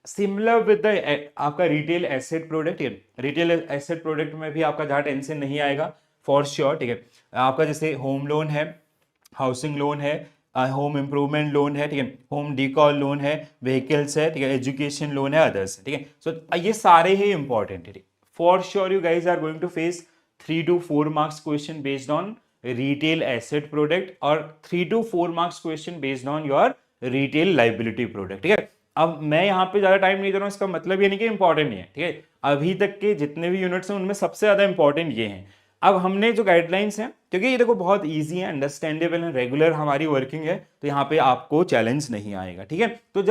Similar with the आपका retail asset product, ठीक है। रिटेल एसेट प्रोडक्ट में भी आपका जहाँ टेंशन नहीं आएगा फॉर श्योर, ठीक है। आपका जैसे होम लोन है, हाउसिंग लोन है, होम इम्प्रूवमेंट लोन है, ठीक है, होम डिकॉर लोन है, व्हीकल्स है, ठीक है, एजुकेशन लोन है, अदर्स है, ठीक है। सो ये सारे ही इंपॉर्टेंट है, for sure you guys are going to face 3 to 4 marks question based on retail asset product और 3 to 4 marks question based on your retail liability product, ठीक है। अब मैं यहाँ पे ज्यादा टाइम नहीं दे रहा हूँ, इसका मतलब ये नहीं कि इंपॉर्टेंट नहीं है, ठीक है। अभी तक के जितने भी यूनिट्स हैं उनमें सबसे ज्यादा इंपॉर्टेंट ये हैं। अब हमने जो गाइडलाइंस हैं, क्योंकि ये देखो बहुत इजी है, अंडरस्टैंडेबल है, रेगुलर हमारी वर्किंग है, तो यहाँ पे आपको चैलेंज नहीं आएगा, ठीक है। तो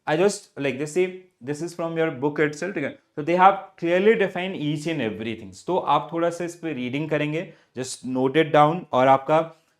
I just like this is from your book itself, ठीक है। तो they have clearly define each and everything. तो आप थोड़ा सा इस पे रीडिंग करेंगे, जस्ट नोट इट डाउन, और आपका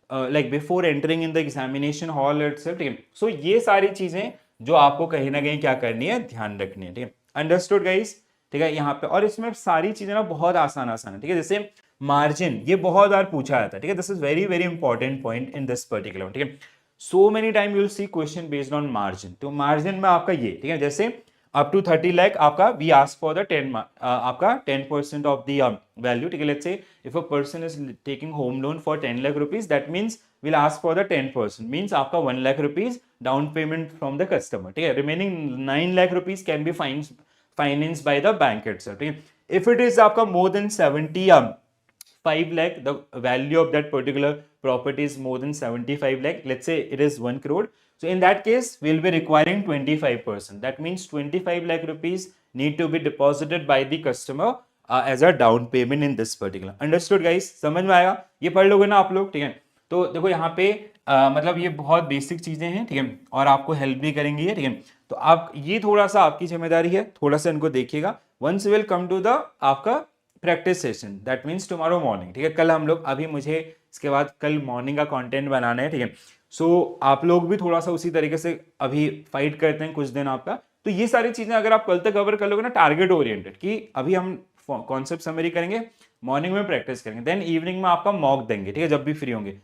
like before entering in the examination hall itself, ठीक है। सो ये सारी चीजें जो आपको कहीं ना कहीं क्या करनी है, ध्यान रखनी है, ठीक है। अंडरस्टूड गाइस, ठीक है। यहाँ पे और इसमें सारी चीजें ना बहुत आसान आसान है, ठीक है। जैसे मार्जिन, ये बहुत बार पूछा जाता है, ठीक है। This is very very important point in this particular, ठीक है। So many time you will see question based on margin. तो मार्जिन में आपका ये, ठीक है, जैसे अप टू 30 लाख आपका वी आस्क फॉर द 10 आपका 10% ऑफ द वैल्यू, ठीक है। Let's say if a person is taking home loan for 10 lakh rupees, that means will ask for the 10%, means आपका 1 lakh rupees down payment from the customer, ठीक है। Remaining 9 lakh rupees can be finance by the bank itself, ठीक है। If it is आपका more than 5 lakh, the value of that particular property is more than 75 lakh, let's say it is 1 crore. So in that case, we'll be requiring 25%. That means 25 lakh rupees need to be deposited by the customer as a down payment in this particular. Understood guys? समझ में आएगा? ये पढ़ लोगे ना आप लोग, ठीक है। तो देखो यहाँ पे मतलब ये बहुत बेसिक चीजें हैं, ठीक है, और आपको हेल्प भी करेंगी ये, ठीक है। तो आप ये थोड़ा सा आपकी जिम्मेदारी है, थोड़ा सा इनको देखिएगा। Once will come to the आपका practice session, that means tomorrow morning, ठीक है। कल हम लोग, अभी मुझे इसके बाद कल मॉर्निंग का कंटेंट बनाना है, ठीक है। सो आप लोग भी थोड़ा सा उसी तरीके से अभी फाइट करते हैं कुछ दिन आपका। तो ये सारी चीजें अगर आप कल तक कवर कर लोगे ना, टारगेट ओरिएंटेड, कि अभी हम कॉन्सेप्ट समरी करेंगे, मॉर्निंग में प्रैक्टिस करेंगे, देन इवनिंग में आपका मॉक देंगे, ठीक है, जब भी फ्री होंगे।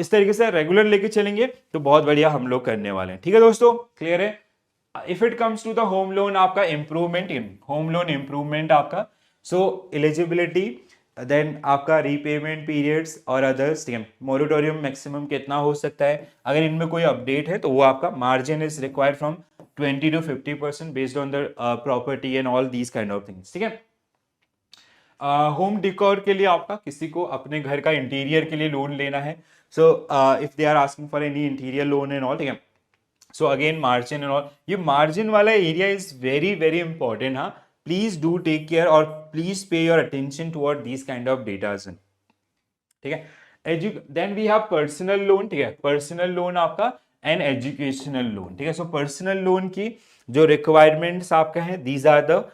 इस तरीके से रेगुलर लेके चलेंगे तो बहुत बढ़िया हम लोग करने वाले हैं, ठीक है दोस्तों, क्लियर है। If it comes to the home loan आपका improvement, in home loan improvement आपका, सो एलिजिबिलिटी, देन आपका रीपेमेंट पीरियड्स और अदर्स, ठीक है। मोरेटोरियम मैक्सिमम कितना हो सकता है, अगर इनमें कोई अपडेट है तो वो आपका margin is required from 20 to 50% based on the property and all these kind of things, ठीक है। होम डिकोर के लिए आपका किसी को अपने घर का इंटीरियर के लिए लोन लेना है, so if they are asking for any interior loan and all, ठीक है। So again margin and all, ये मार्जिन वाला area is very very important, हाँ। प्लीज डू टेक केयर और please pay your attention toward these kind of datas, ठीक है। Then we have personal loan, ठीक है। पर्सनल लोन आपका and educational loan, ठीक है। सो पर्सनल लोन की जो रिक्वायरमेंट्स आपका है, these are the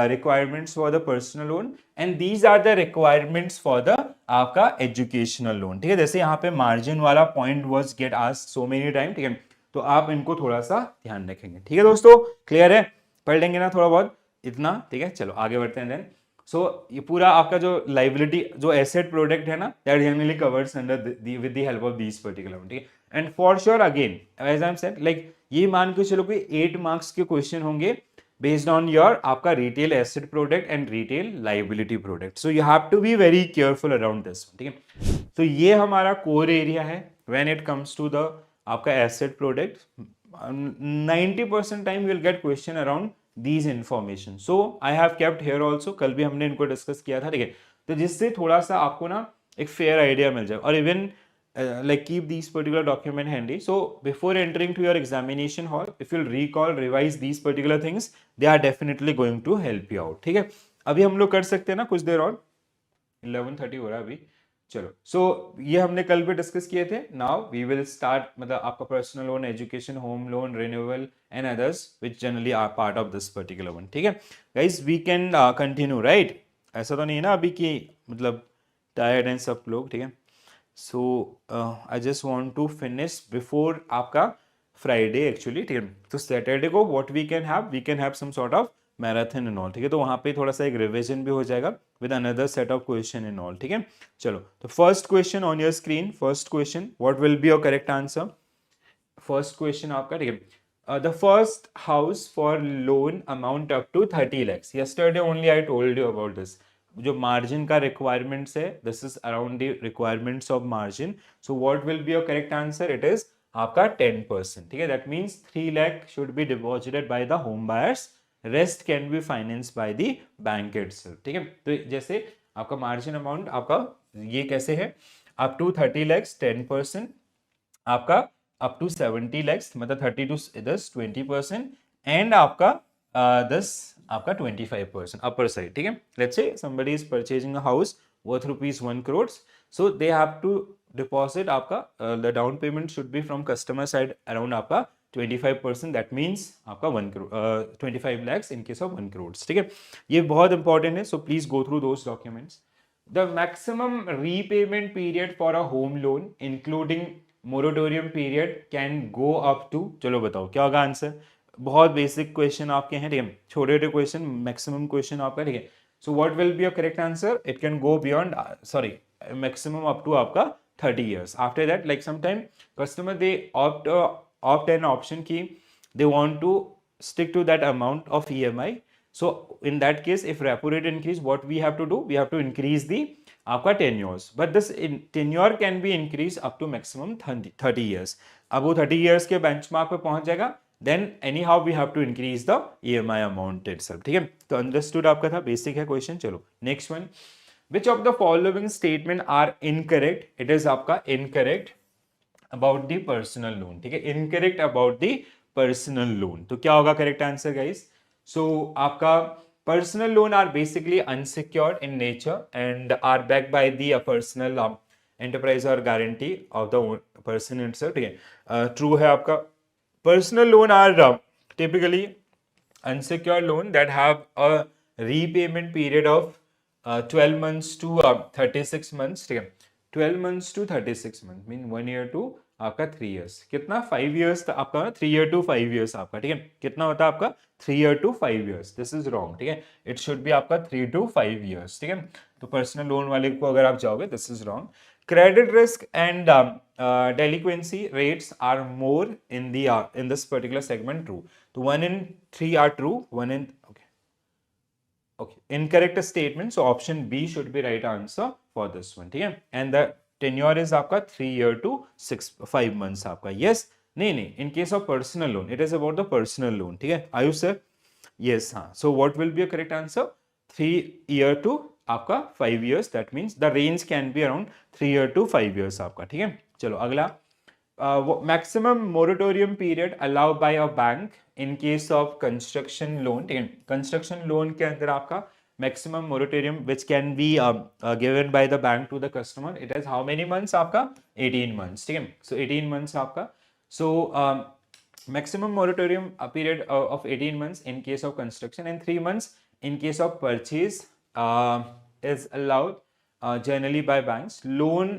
requirements for the personal loan and these are the requirements for the आपका educational loan, ठीक है। जैसे यहाँ पे margin वाला point was get asked so many time, ठीक है, तो आप इनको थोड़ा सा ध्यान रखेंगे, ठीक है दोस्तों, क्लियर है, पढ़ लेंगे ना थोड़ा बहुत इतना, ठीक है। चलो आगे बढ़ते हैं देन। सो ये पूरा आपका जो लाइबिलिटी, जो एसेट प्रोडक्ट है ना, that generally covers under with the help of these particular, ठीक है। And for sure again as I am said, like ये मान के चलो कि 8 मार्क्स के क्वेश्चन होंगे based on your आपका retail asset product and retail liability product, so you have to be very careful around this, ठीक है। तो ये हमारा core area है when it comes to the आपका asset product, 90% time you will get question around these information, so I have kept here also, कल भी हमने इनको डिस्कस किया था, ठीक है। तो जिससे थोड़ा सा आपको ना एक फेयर आइडिया मिल जाए, और even like keep these particular document handy, so before entering to your examination hall, if you'll recall, revise these particular things, they are definitely going to help you out, ठीक है। अभी हम लोग कर सकते हैं ना कुछ देर और, 11:30 हो रहा है अभी, चलो। सो ये हमने कल भी डिस्कस किए थे। नाउ वी विल स्टार्ट, मतलब आपका personal loan, education, home loan, renewal and others which generally are part of this particular one, ठीक है guys. We can continue right, ऐसा तो नहीं है ना अभी कि मतलब टायर्ड हैं सब लोग, ठीक है। So I just want to finish before आपका फ्राइडे एक्चुअली, ठीक है। तो सैटरडे को what we can have some sort of marathon and all, ठीक है। तो वहाँ पे थोड़ा सा एक रिविजन भी हो जाएगा with another set of question and all, ठीक है। चलो, तो first question on your screen, first question, what will be your correct answer. First question आपका, ठीक है, the first house for loan amount up to 30 lakhs. Yesterday only I told you about this. जो margin का requirements है, this is around the requirements of margin. So what will be your correct answer? It is आपका 10%. ठीक है, that means 3 lakh should be deposited by the home buyers. Rest can be financed by the bank itself. ठीक है, तो जैसे आपका margin amount आपका ये कैसे है, up to 30 lakhs 10%, आपका अप टू 70 लैक्स मतलब 30 टू दस 20%, एंड आपका 10 आपका 25% अपर साइड. ठीक है, let's say somebody is purchasing a house worth rupees 1 crore, so they have to deposit आपका the down payment should be from customer side around आपका 25%. That means आपका 1 crore 25 lakhs in case of 1 crore. ठीक है, ये बहुत important है, so please go through those documents. The maximum repayment period for a home loan including moratorium period can go up to, चलो बताओ क्या होगा आंसर. बहुत बेसिक क्वेश्चन आपके हैं. ठीक है, छोटे छोटे क्वेश्चन, मैक्सिमम क्वेश्चन आपका. ठीक है, so what will be your correct answer? It can go beyond, sorry, maximum up to आपका 30 years. After that like sometime customer they opt an option की they want to stick to that amount of EMI. So in that case, if repo rate increase, what we have to do? We have to increase the आपका tenures. But this tenure can be increased up to maximum 30 years. अब वो 30 years के benchmark पे पहुंच जाएगा, then anyhow we have to increase the EMI amount itself. ठीक है, तो understood आपका था, basic है question. चलो next one. Which of the following statement are incorrect? It is आपका incorrect about the personal loan. ठीक है, incorrect about the personal loan. तो क्या होगा करेक्ट आंसर गाइस? सो आपका personal loan are basically unsecured in nature and are backed by the personal enterprise और guarantee of the person itself. ठीक है, true है आपका. Personal loan are typically unsecured loan that have a repayment period of 12 months to 36 months. ठीक है, 12 months to 36 months mean 1 year to आपका 3 years. कितना 5 years आपका 3 year to 5 years आपका. ठीक है, कितना होता है आपका 3 year to 5 years. This is wrong. ठीक है, इट शुड बी आपका 3 to 5 years. ठीक है, तो पर्सनल लोन वाले को अगर आप जाओगे, this is wrong. Credit risk and delinquency rates are more in this particular segment. True. So 1 in 3 are true. 1 in okay. Incorrect statement. So option B should be right answer for this one. ठीक है, and the tenure is आपका 3 year to 5 months आपका. Yes. नहीं. In case of personal loan, it is about the personal loan. ठीक है, Ayush sir. Yes. हाँ. So what will be a correct answer? 3 year to आपका 5 years. That means the range can be around 3 year to 5 years आपका. ठीक है, चलो अगला. Maximum moratorium period allow by a bank in case of construction loan. ठीक है, construction loan के अंदर आपका maximum moratorium which can be given by the bank to the customer, it is how many months आपका? 18 months. ठीक है, सो 18 months आपका. सो maximum moratorium period of 18 months in case of construction and 3 months in case of purchase is allowed generally by banks. Loan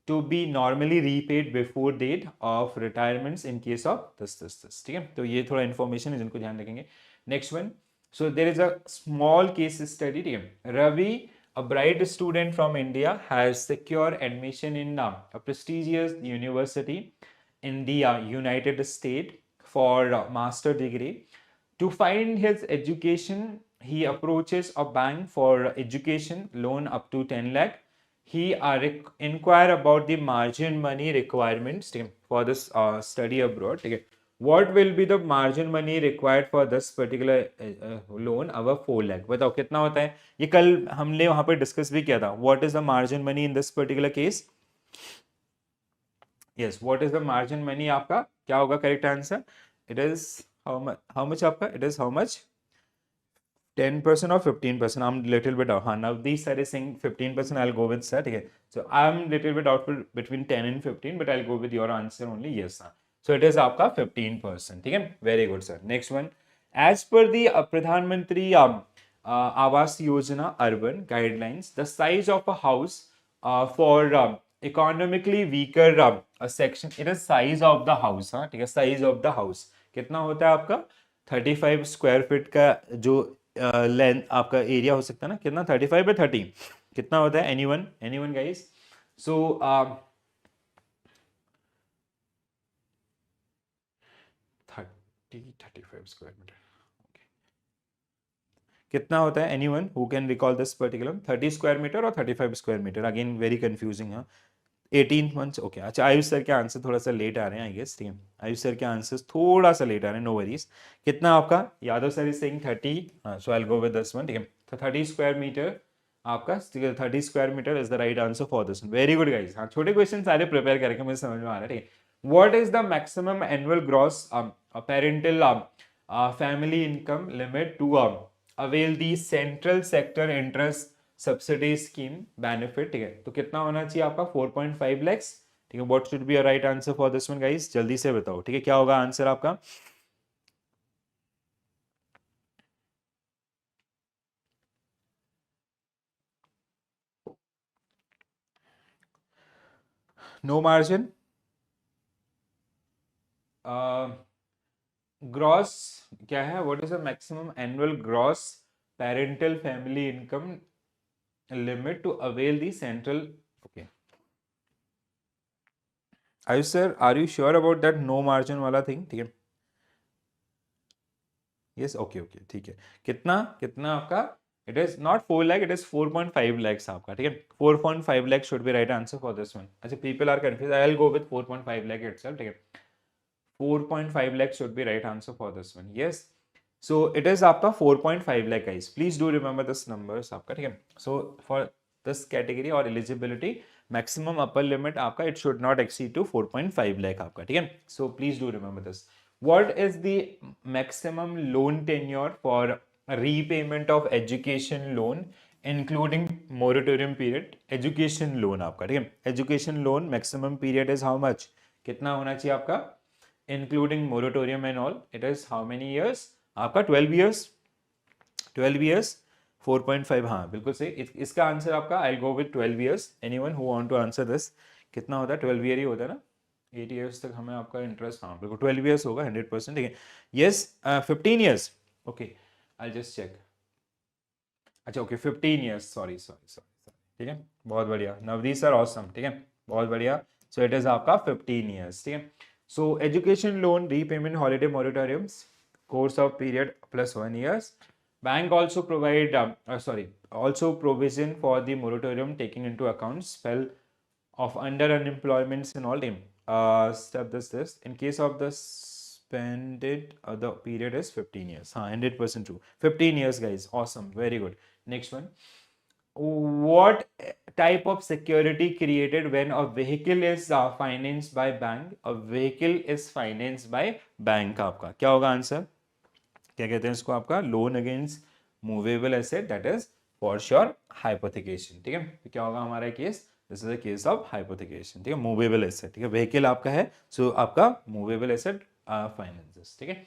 to be normally repaid before date of retirements in case of this. ठीक है, तो ये थोड़ा information है जिनको ध्यान रखेंगे. Next one. So there is a small case study. ठीक है, Ravi, a bright student from India, has secured admission in a prestigious university in the United States for a master degree. To find his education, he approaches a bank for education loan up to 10 lakh. He inquire about the margin money requirements for this study abroad. Okay. What will be the margin money required for this particular loan above 4 lakh? बताओ कितना होता है? ये कल हमने वहां पे discuss भी किया था. What is the margin money in this particular case? Yes, what is the margin money आपका? क्या होगा correct answer? It is how much आपका? It is how much? 10% or 15%. I'm little bit out. Now these side is saying 15%. I'll go with sir. Okay. So I'm little bit doubtful between 10 and 15, but I'll go with your answer only. Yes, sir. So it is आपका 15%. ठीक है, very good, sir. Next one. As per the Pradhan Mantri Awas Yojana urban guidelines, the size of a house for economically weaker section, it is size of the house. हाँ, ठीक है, size of the house कितना होता है आपका? 35 square feet का जो length आपका एरिया हो सकता है ना, कितना? 35 by 30 कितना होता है? Anyone guys? So 35 square metre कितना होता है? Anyone who can recall this particular? 30 square metre और 35 square metre, again very confusing है। 18 मंथ्स, ओके। अच्छा, आयुष सर के आंसर थोड़ा सा लेट आ रहे हैं आई गेस, ठीक है। आयुष सर के आंसर्स थोड़ा सा लेट आ रहे हैं, नो वरीज। कितना आपका? Yadav sir is saying 30, so I will go with this one, ठीक है। तो 30 स्क्वायर मीटर आपका, 30 square meter is the right answer for this one. Very good guys. हाँ, छोटे क्वेश्चन सारे प्रिपेयर करके मुझे समझ में आ रहा है, ठीक है। What is the maximum annual gross parental family income limit to avail the central sector interest subsidy scheme benefit, ठीक है। तो कितना होना चाहिए आपका? 4.5 लैक्स, ठीक है। What should be a right answer for this one guys? जल्दी से बताओ, ठीक है, क्या होगा आंसर आपका? नो मार्जिन, ग्रॉस क्या है? What is the maximum annual gross parental family income limit to avail the central, okay. Ayush sir, are you sure about that no margin वाला थिंग? ठीक है, यस, ओके ओके, ठीक है। कितना कितना आपका? It is not 4 lakh, it is 4.5 lakhs आपका, ठीक है। 4.5 lakhs should be right answer for this one. अच्छा, people are confuse, I will go with 4.5 lakh itself, ठीक है। 4.5 lakh should be right answer for this one. Yes. So it is आपका 4.5 lakh guys. Please do remember this numbers आपका, ठीक है। So for this category or eligibility, maximum upper limit आपका it should not exceed to 4.5 lakh आपका, ठीक है। So please do remember this. What is the maximum loan tenure for repayment of education loan including moratorium period? Education loan आपका, ठीक है। Education loan maximum period is how much? कितना होना चाहिए आपका? Including moratorium and all, it is how many years आपका? 12 years, 12 years, 4.5, हाँ बिल्कुल सही। इसका आंसर आपका, I go with 12 years. Anyone who want to answer this? कितना होता है? 12 ईयर ही होता है ना, 8 ईयर्स तक हमें आपका इंटरेस्ट, हाँ बिल्कुल 12 ईयर्स होगा 100%, ठीक है। Yes, 15 years, okay, I just check. अच्छा okay, 15 years, sorry sorry sorry, ठीक है, बहुत बढ़िया नवदीप सर, ऑसम, ठीक है, बहुत बढ़िया। सो इट इज आपका 15 ईयर्स, ठीक है। So education loan repayment holiday moratoriums course of period plus 1 years. Bank also provide also provision for the moratorium taking into account spell of under unemployment and all them. Step this in case of the spended the period is 15 years. 100% true. 15 years guys. Awesome. Very good. Next one. What type of security created when a vehicle is financed by bank? A vehicle is financed by bank आपका क्या होगा answer? क्या कहते हैं इसको आपका? Loan against movable asset, that is for sure hypothecation, ठीक है। तो क्या होगा हमारा case? This is a case of hypothecation, ठीक है। मूवेबल एसेट, ठीक है, व्हीकल आपका है, सो आपका मूवेबल एसेट फाइनेंसेस, ठीक है।